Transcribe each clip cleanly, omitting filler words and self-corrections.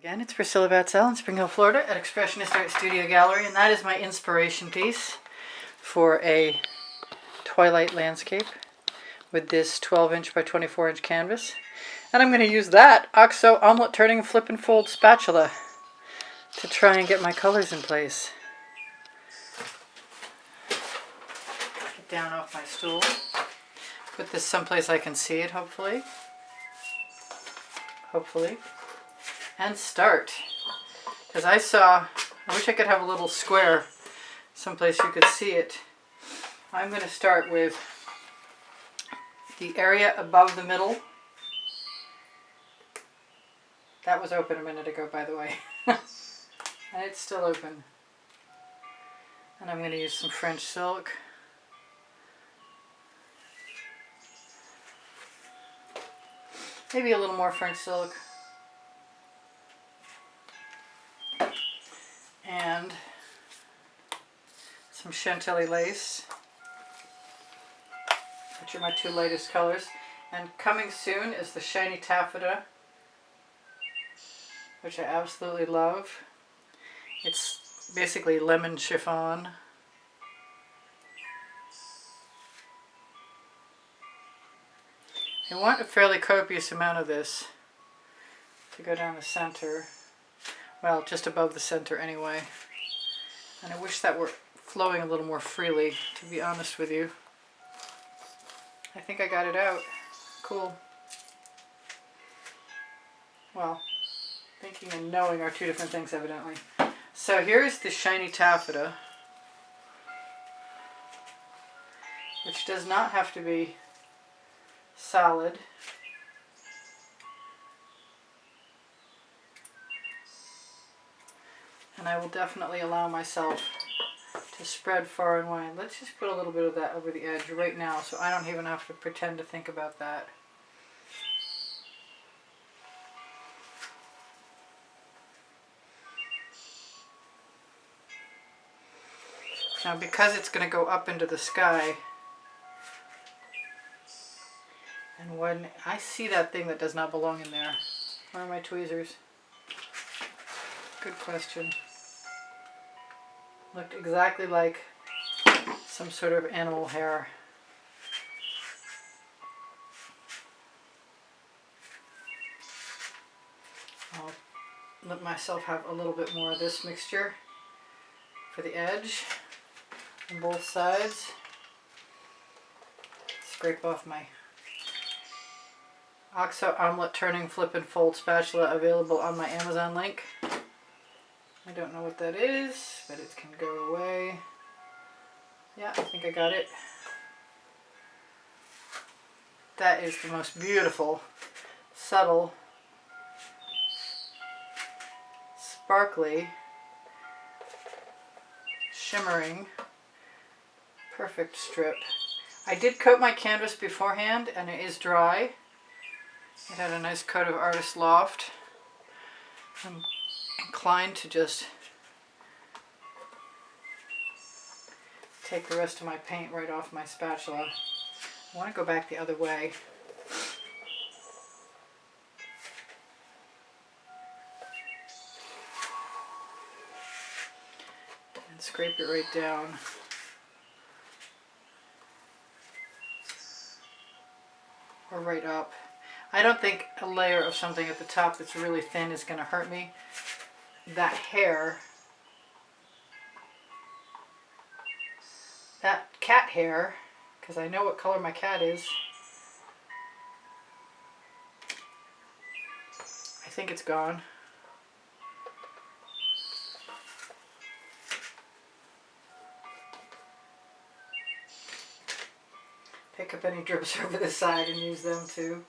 Again, it's Priscilla Batzell in Spring Hill, Florida at Expressionist Art Studio Gallery, and that is my inspiration piece for a Twilight landscape with this 12-inch by 24-inch canvas. And I'm going to use that OXO omelet turning flip and fold spatula to try and get my colors in place. Get down off my stool. Put this someplace I can see it, hopefully. And start. Because I wish I could have a little square someplace you could see it. I'm going to start with the area above the middle. That was open a minute ago, by the way. And it's still open. And I'm going to use some French silk. Maybe a little more French silk. And some Chantilly lace, which are my two lightest colors. And coming soon is the shiny taffeta, which I absolutely love. It's basically lemon chiffon. I want a fairly copious amount of this to go down the center. Well, just above the center anyway. And I wish that were flowing a little more freely, to be honest with you. I think I got it out. Cool. Well, thinking and knowing are two different things, evidently. So here's the shiny taffeta, which does not have to be solid. And I will definitely allow myself to spread far and wide. Let's just put a little bit of that over the edge right now so I don't even have to pretend to think about that. Now, because it's going to go up into the sky, and when I see that thing that does not belong in there, where are my tweezers? Good question. Looked exactly like some sort of animal hair. I'll let myself have a little bit more of this mixture for the edge on both sides. Scrape off my OXO omelet turning flip and fold spatula, available on my Amazon link. I don't know what that is, but it can go away. Yeah, I think I got it. That is the most beautiful, subtle, sparkly, shimmering, perfect strip. I did coat my canvas beforehand, and it is dry. It had a nice coat of Artist Loft. I'm inclined to just take the rest of my paint right off my spatula. I want to go back the other way. And scrape it right down. Or right up. I don't think a layer of something at the top that's really thin is going to hurt me. That hair, that cat hair, because I know what color my cat is. I think it's gone. Pick up any drips over the side and use them too.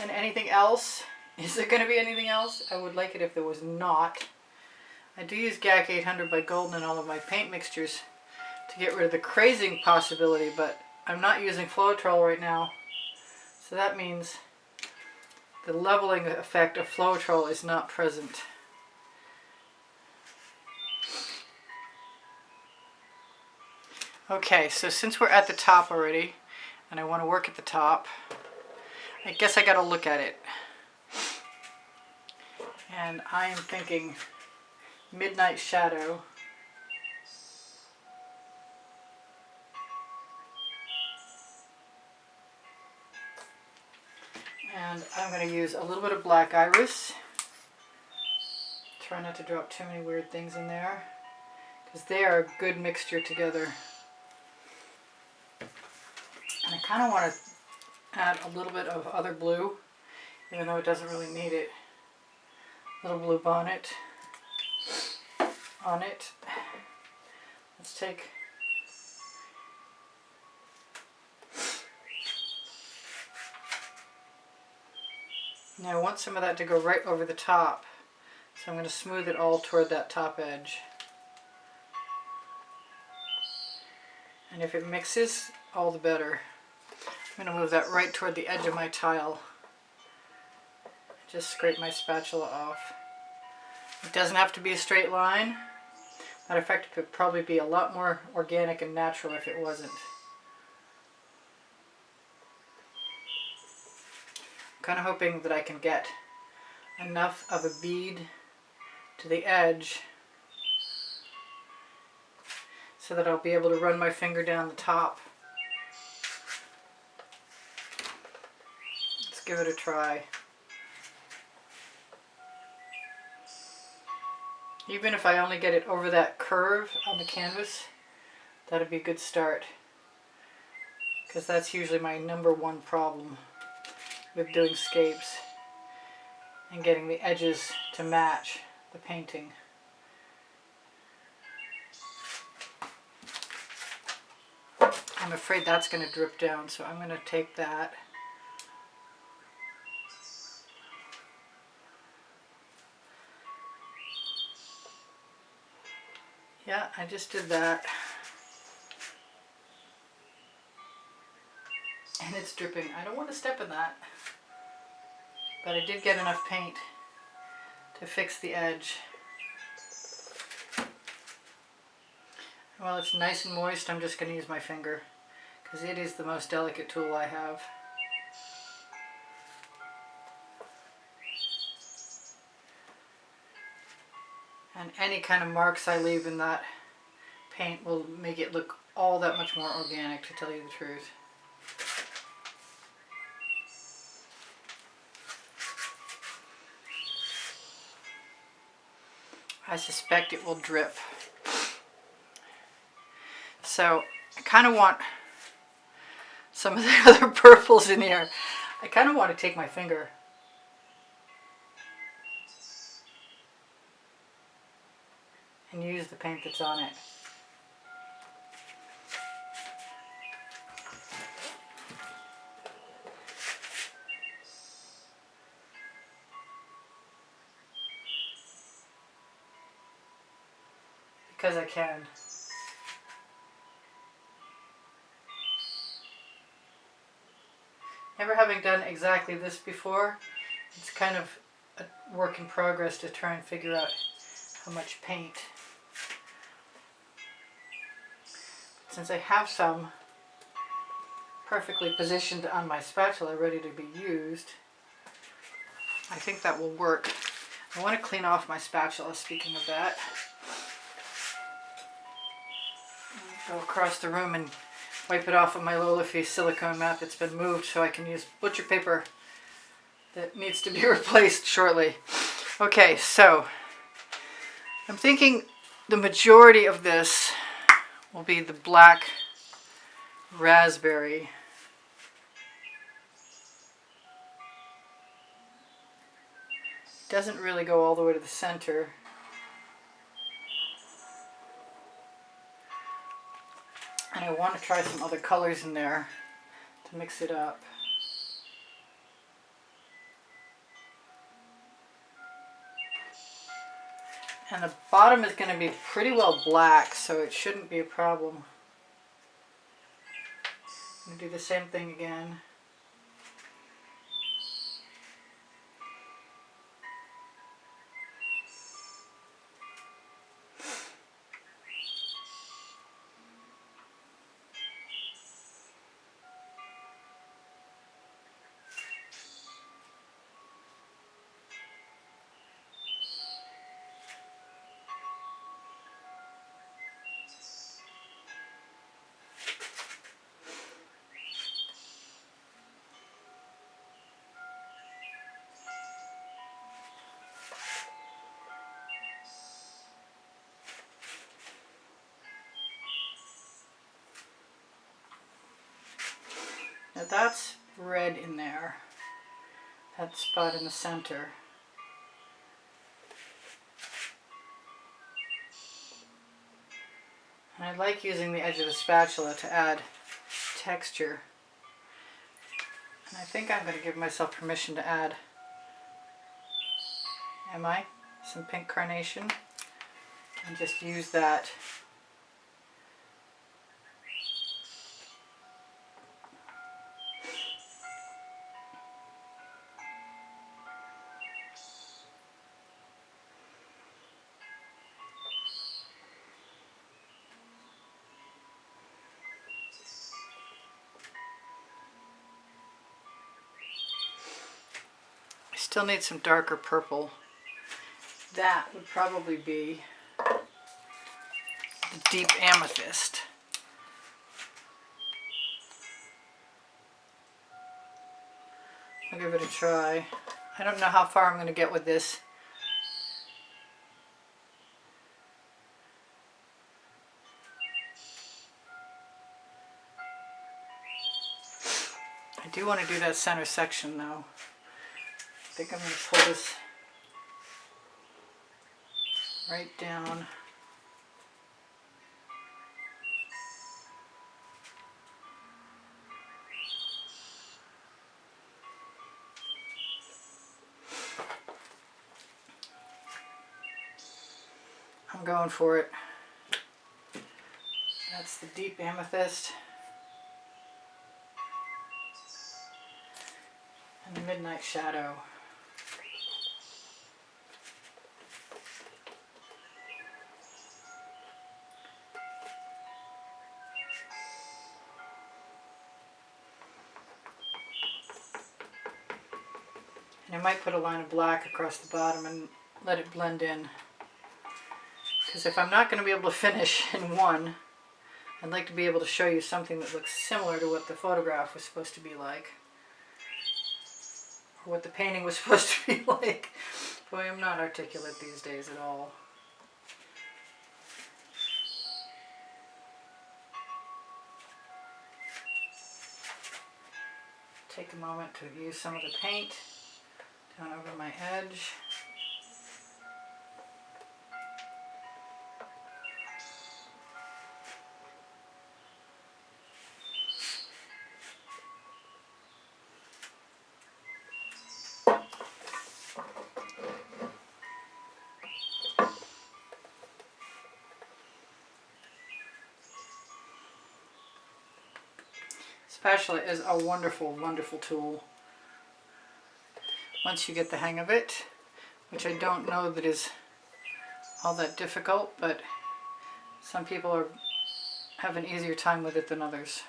And anything else? Is there going to be anything else? I would like it if there was not. I do use GAC 800 by Golden in all of my paint mixtures to get rid of the crazing possibility, but I'm not using Floetrol right now. So that means the leveling effect of Floetrol is not present. Okay, so since we're at the top already, and I want to work at the top, I guess I gotta look at it. And I am thinking Midnight Shadow. And I'm going to use a little bit of Black Iris. Try not to drop too many weird things in there, because they are a good mixture together. And I kind of want to add a little bit of other blue, even though it doesn't really need it. Little blue bonnet on it. Let's take now I want some of that to go right over the top, so I'm going to smooth it all toward that top edge. And if it mixes, all the better. I'm going to move that right toward the edge of my tile. Just scrape my spatula off. It doesn't have to be a straight line. Matter of fact, it could probably be a lot more organic and natural if it wasn't. I'm kind of hoping that I can get enough of a bead to the edge so that I'll be able to run my finger down the top. Let's give it a try. Even if I only get it over that curve on the canvas, that'd be a good start, because that's usually my #1 problem with doing scapes and getting the edges to match the painting. I'm afraid that's going to drip down, so I'm going to take that. Yeah, I just did that. And it's dripping. I don't want to step in that. But I did get enough paint to fix the edge. While it's nice and moist, I'm just going to use my finger, because it is the most delicate tool I have. And any kind of marks I leave in that paint will make it look all that much more organic, to tell you the truth. I suspect it will drip. So I kind of want some of the other purples in here. I kind of want to take my finger and use the paint that's on it. Because I can. Never having done exactly this before, it's kind of a work in progress to try and figure out how much paint. Since I have some perfectly positioned on my spatula ready to be used, I think that will work. I want to clean off my spatula, speaking of that. Go across the room and wipe it off of my Lolafy silicone mat that's been moved, so I can use butcher paper that needs to be replaced shortly. Okay, so I'm thinking the majority of this will be the black raspberry. Doesn't really go all the way to the center. And I want to try some other colors in there to mix it up. And the bottom is going to be pretty well black, so it shouldn't be a problem. I'm going to do the same thing again. Now that's red in there, that spot in the center. And I like using the edge of the spatula to add texture. And I think I'm going to give myself permission to add, some pink carnation, and just use that. Still need some darker purple. That would probably be the deep amethyst. I'll give it a try. I don't know how far I'm going to get with this. I do want to do that center section though. I think I'm going to pull this right down. I'm going for it. That's the deep amethyst. And the midnight shadow. And I might put a line of black across the bottom and let it blend in. Because if I'm not going to be able to finish in one, I'd like to be able to show you something that looks similar to what the photograph was supposed to be like. Or what the painting was supposed to be like. Boy, I'm not articulate these days at all. Take a moment to use some of the paint down over my edge. Spatula is a wonderful, wonderful tool once you get the hang of it, which I don't know that is all that difficult, but some people have an easier time with it than others.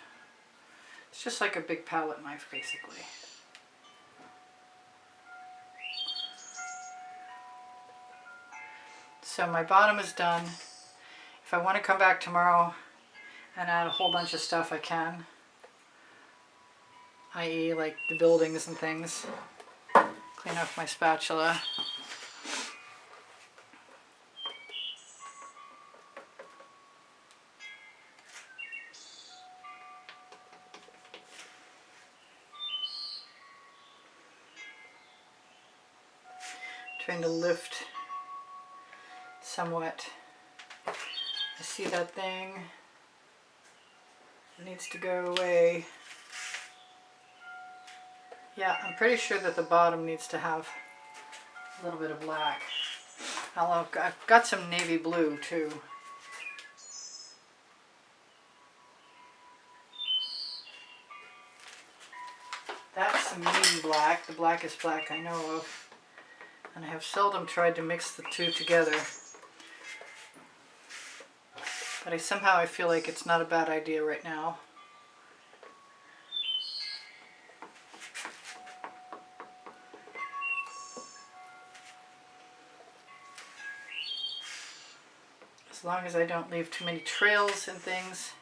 It's just like a big palette knife, basically. So my bottom is done. If I want to come back tomorrow and add a whole bunch of stuff, I can. I.e. like the buildings and things. Clean off my spatula. Trying to lift somewhat. I see that thing. It needs to go away. Yeah, I'm pretty sure that the bottom needs to have a little bit of black. I've got some navy blue too. That's some medium black, the blackest black I know of. And I have seldom tried to mix the two together. But somehow I feel like it's not a bad idea right now. As long as I don't leave too many trails and things.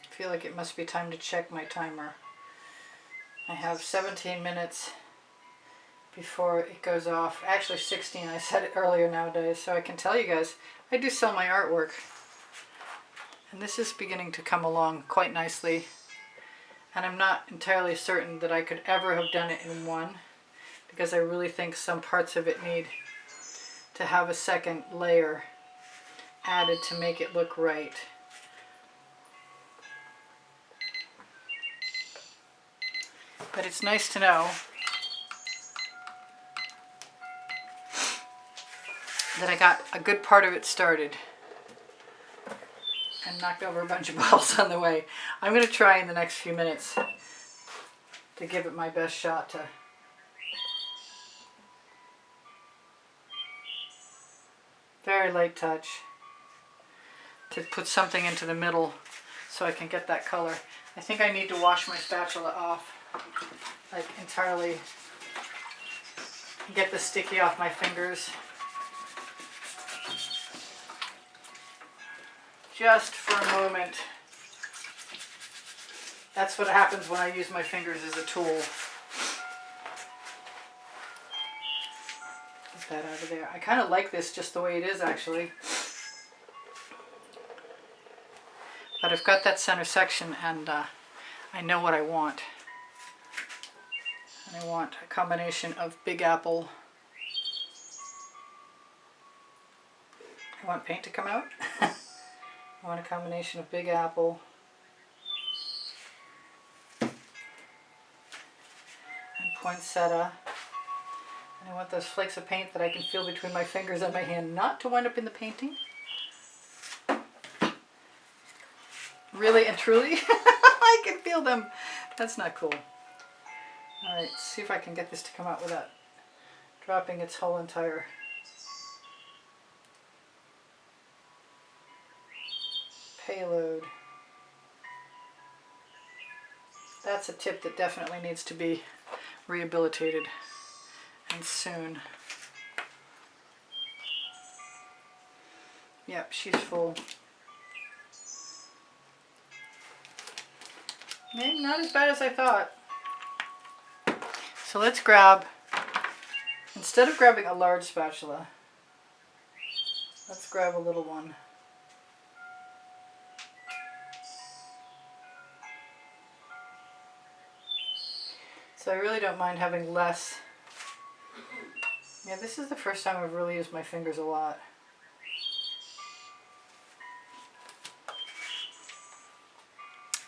I feel like it must be time to check my timer. I have 17 minutes before it goes off. Actually 16, I said it earlier nowadays, so I can tell you guys, I do sell my artwork. And this is beginning to come along quite nicely. And I'm not entirely certain that I could ever have done it in one, because I really think some parts of it need to have a second layer added to make it look right. But it's nice to know that I got a good part of it started and knocked over a bunch of bottles on the way. I'm going to try in the next few minutes to give it my best shot to very light touch to put something into the middle so I can get that color. I think I need to wash my spatula off like entirely, get the sticky off my fingers. Just for a moment. That's what happens when I use my fingers as a tool. Get that out of there. I kind of like this just the way it is, actually. But I've got that center section, and I know what I want. And I want a combination of Big Apple. I want paint to come out. I want a combination of Big Apple and Poinsettia. And I want those flakes of paint that I can feel between my fingers and my hand not to wind up in the painting. Really and truly, I can feel them. That's not cool. Alright, let's see if I can get this to come out without dropping its whole entire payload. That's a tip that definitely needs to be rehabilitated, and soon. Yep, she's full. Maybe not as bad as I thought. So let's grab, instead of grabbing a large spatula, let's grab a little one. So I really don't mind having less. Yeah, this is the first time I've really used my fingers a lot.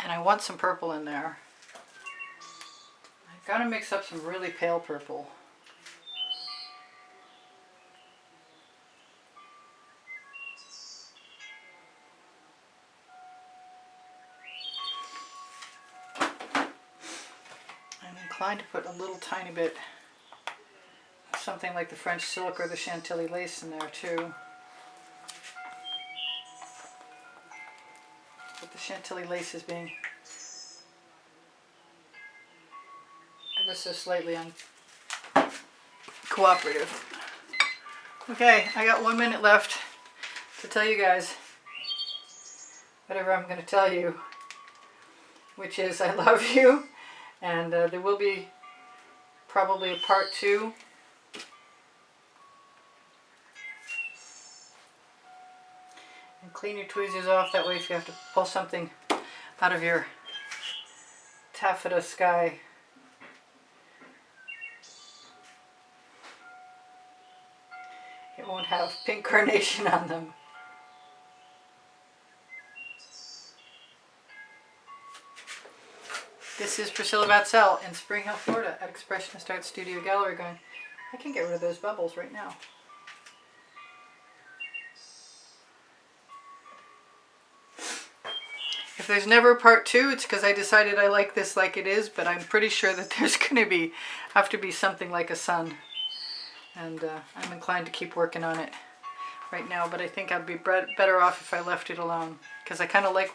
And I want some purple in there. I've got to mix up some really pale purple. I'm inclined to put a little tiny bit of something like the French silk or the Chantilly lace in there too. But the Chantilly lace is being ever so slightly uncooperative. Okay, I got 1 minute left to tell you guys whatever I'm going to tell you, which is I love you, and there will be probably a part 2. And clean your tweezers off, that way if you have to pull something out of your taffeta sky, it won't have pink carnation on them. This is Priscilla Batzell in Spring Hill, Florida at Expressionist Art Studio Gallery going, I can get rid of those bubbles right now. If there's never a part 2, it's because I decided I like this like it is, but I'm pretty sure that there's going to have to be something like a sun. And I'm inclined to keep working on it right now, but I think I'd be better off if I left it alone, because I kind of like what